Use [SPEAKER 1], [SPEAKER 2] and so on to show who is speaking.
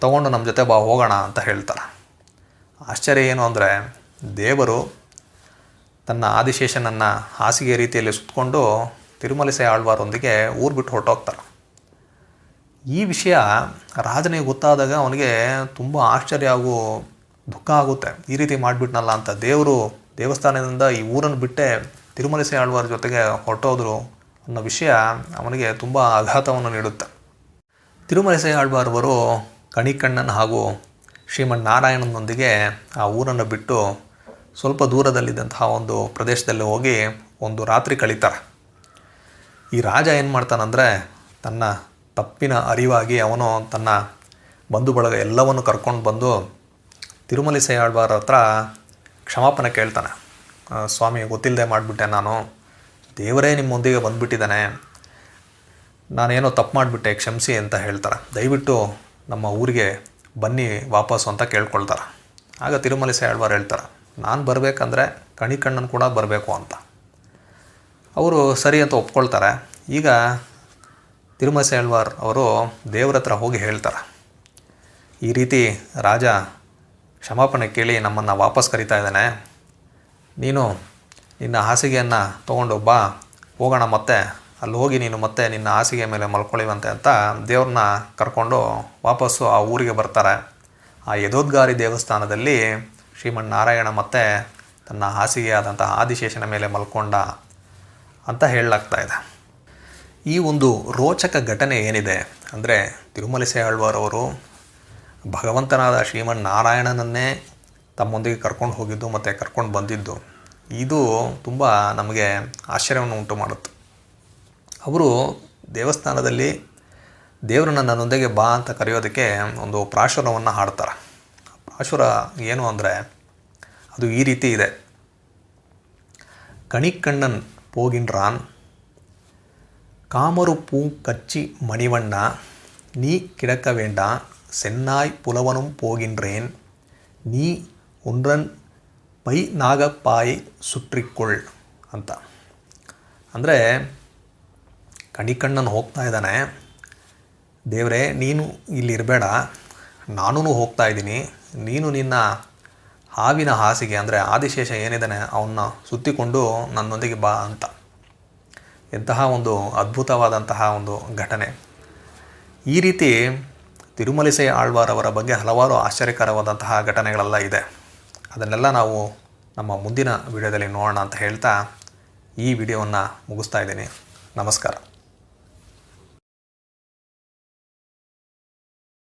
[SPEAKER 1] ತೊಗೊಂಡು ನಮ್ಮ ಜೊತೆ ಬಾ ಹೋಗೋಣ ಅಂತ ಹೇಳ್ತಾರೆ. ಆಶ್ಚರ್ಯ ಏನು ಅಂದರೆ, ದೇವರು ತನ್ನ ಆದಿಶೇಷನನ್ನು ಹಾಸಿಗೆ ರೀತಿಯಲ್ಲಿ ಸುತ್ತಕೊಂಡು ತಿರುಮಲಿಸೈ ಆಳ್ವಾರೊಂದಿಗೆ ಊರು ಬಿಟ್ಟು ಹೊರಟೋಗ್ತಾರೆ. ಈ ವಿಷಯ ರಾಜನಿಗೆ ಗೊತ್ತಾದಾಗ ಅವನಿಗೆ ತುಂಬ ಆಶ್ಚರ್ಯ ಹಾಗೂ ದುಃಖ ಆಗುತ್ತೆ. ಈ ರೀತಿ ಮಾಡಿಬಿಟ್ನಲ್ಲ ಅಂತ. ದೇವರು ದೇವಸ್ಥಾನದಿಂದ ಈ ಊರನ್ನು ಬಿಟ್ಟೆ ತಿರುಮಲಿಸೈ ಆಳ್ವಾರ ಜೊತೆಗೆ ಹೊರಟೋದ್ರು ಅನ್ನೋ ವಿಷಯ ಅವನಿಗೆ ತುಂಬ ಆಘಾತವನ್ನು ನೀಡುತ್ತೆ. ತಿರುಮಲಿಸೈ ಆಳ್ವಾರವರು ಕಣಿಕಣ್ಣನ್ ಹಾಗೂ ಶ್ರೀಮನ್ನಾರಾಯಣನೊಂದಿಗೆ ಆ ಊರನ್ನು ಬಿಟ್ಟು ಸ್ವಲ್ಪ ದೂರದಲ್ಲಿದ್ದಂತಹ ಒಂದು ಪ್ರದೇಶದಲ್ಲಿ ಹೋಗಿ ಒಂದು ರಾತ್ರಿ ಕಳೀತಾರೆ. ಈ ರಾಜ ಏನು ಮಾಡ್ತಾನಂದರೆ, ತನ್ನ ತಪ್ಪಿನ ಅರಿವಾಗಿ ಅವನು ತನ್ನ ಬಂಧು ಬಳಗ ಎಲ್ಲವನ್ನು ಕರ್ಕೊಂಡು ಬಂದು ತಿರುಮಲಿಸೈ ಆಳ್ವಾರ ಹತ್ರ ಕ್ಷಮಾಪಣೆ ಕೇಳ್ತಾನೆ. ಸ್ವಾಮಿ, ಗೊತ್ತಿಲ್ಲದೆ ಮಾಡಿಬಿಟ್ಟೆ, ನಾನು ದೇವರೇ ನಿಮ್ಮೊಂದಿಗೆ ಬಂದುಬಿಟ್ಟಿದ್ದಾನೆ, ನಾನೇನೋ ತಪ್ಪು ಮಾಡಿಬಿಟ್ಟೆ, ಕ್ಷಮಿಸಿ ಅಂತ ಹೇಳ್ತಾರೆ. ದಯವಿಟ್ಟು ನಮ್ಮ ಊರಿಗೆ ಬನ್ನಿ ವಾಪಸ್ಸು ಅಂತ ಕೇಳ್ಕೊಳ್ತಾರೆ. ಆಗ ತಿರುಮಲಿಸೈ ಆಳ್ವಾರ ಹೇಳ್ತಾರೆ, ನಾನು ಬರಬೇಕಂದ್ರೆ ಕಣಿಕಣ್ಣನ್ ಕೂಡ ಬರಬೇಕು ಅಂತ. ಅವರು ಸರಿ ಅಂತ ಒಪ್ಕೊಳ್ತಾರೆ. ಈಗ ತಿರುಮಲಿಸೈ ಆಳ್ವಾರ್ ಅವರು ದೇವ್ರ ಹತ್ರ ಹೋಗಿ ಹೇಳ್ತಾರೆ, ಈ ರೀತಿ ರಾಜ ಕ್ಷಮಾಪಣೆ ಕೇಳಿ ನಮ್ಮನ್ನು ವಾಪಸ್ ಕರಿತಾ ಇದ್ದಾನೆ, ನೀನು ನಿನ್ನ ಹಾಸಿಗೆಯನ್ನು ತೊಗೊಂಡು ಬಾ, ಹೋಗೋಣ, ಮತ್ತೆ ಅಲ್ಲಿ ಹೋಗಿ ನೀನು ಮತ್ತೆ ನಿನ್ನ ಹಾಸಿಗೆ ಮೇಲೆ ಮಲ್ಕೊಳ್ಳಿವಂತೆ ಅಂತ ದೇವ್ರನ್ನ ಕರ್ಕೊಂಡು ವಾಪಸ್ಸು ಆ ಊರಿಗೆ ಬರ್ತಾರೆ. ಆ ಯದೋದ್ಗಾರಿ ದೇವಸ್ಥಾನದಲ್ಲಿ ಶ್ರೀಮನ್ನಾರಾಯಣ ಮತ್ತೆ ತನ್ನ ಹಾಸಿಗೆ ಆದಂತಹ ಆದಿಶೇಷನ ಮೇಲೆ ಮಲ್ಕೊಂಡ ಅಂತ ಹೇಳಲಾಗ್ತಾ ಇದೆ. ಈ ಒಂದು ರೋಚಕ ಘಟನೆ ಏನಿದೆ ಅಂದರೆ, ತಿರುಮಲಿಸೈ ಆಳ್ವಾರ್ ಅವರು ಭಗವಂತನಾದ ಶ್ರೀಮನ್ನಾರಾಯಣನನ್ನೇ ತಮ್ಮೊಂದಿಗೆ ಕರ್ಕೊಂಡು ಹೋಗಿದ್ದು ಮತ್ತು ಕರ್ಕೊಂಡು ಬಂದಿದ್ದು, ಇದು ತುಂಬ ನಮಗೆ ಆಶ್ಚರ್ಯವನ್ನು ಉಂಟು ಮಾಡುತ್ತೆ. ಅವರು ದೇವಸ್ಥಾನದಲ್ಲಿ ದೇವರನ್ನ ನನ್ನೊಂದಿಗೆ ಬಾ ಅಂತ ಕರೆಯೋದಕ್ಕೆ ಒಂದು ಪ್ರಾಶುರವನ್ನು ಹಾಡ್ತಾರೆ. ಪ್ರಾಶುರ ಏನು ಅಂದರೆ, ಅದು ಈ ರೀತಿ ಇದೆ: ಕಣಿಕಣ್ಣನ್ ಪೋಗಿನ್ರಾನ್ ಕಾಮರು ಪೂ ಕಚ್ಚಿ ಮಣಿವಣ್ಣ ನೀ ಕಿಡಕ ವೇಂಡ ಸೆನ್ನಾಯ್ ಪುಲವನುಂ ಪೋಗಿನ್ರೇನ್ ನೀ ಉಂಡ್ರನ್ ಪೈ ನಾಗಪ್ಪಾಯಿ ಸುಟ್ರಿಕ್ಕೊಳ್ ಅಂತ. ಅಂದರೆ ಕಣಿಕಣ್ಣನ್ ಹೋಗ್ತಾ ಇದ್ದಾನೆ, ದೇವರೇ ನೀನು ಇಲ್ಲಿರಬೇಡ, ನಾನೂ ಹೋಗ್ತಾ ಇದ್ದೀನಿ, ನೀನು ನಿನ್ನ ಹಾವಿನ ಹಾಸಿಗೆ ಅಂದರೆ ಆದಿಶೇಷ ಏನಿದ್ದಾನೆ ಅವನ್ನ ಸುತ್ತಿಕೊಂಡು ನನ್ನೊಂದಿಗೆ ಬಾ ಅಂತ. ಎಂತಹ ಒಂದು ಅದ್ಭುತವಾದಂತಹ ಒಂದು ಘಟನೆ. ಈ ರೀತಿ ತಿರುಮಲಿಸೈ ಆಳ್ವಾರ್ ಅವರ ಬಗ್ಗೆ ಹಲವಾರು ಆಶ್ಚರ್ಯಕರವಾದಂತಹ ಘಟನೆಗಳೆಲ್ಲ ಇದೆ. ಅದನ್ನೆಲ್ಲ ನಾವು ನಮ್ಮ ಮುಂದಿನ ವಿಡಿಯೋದಲ್ಲಿ ನೋಡೋಣ ಅಂತ ಹೇಳ್ತಾ ಈ ವಿಡಿಯೋವನ್ನು ಮುಗಿಸ್ತಾ ಇದ್ದೀನಿ. ನಮಸ್ಕಾರ.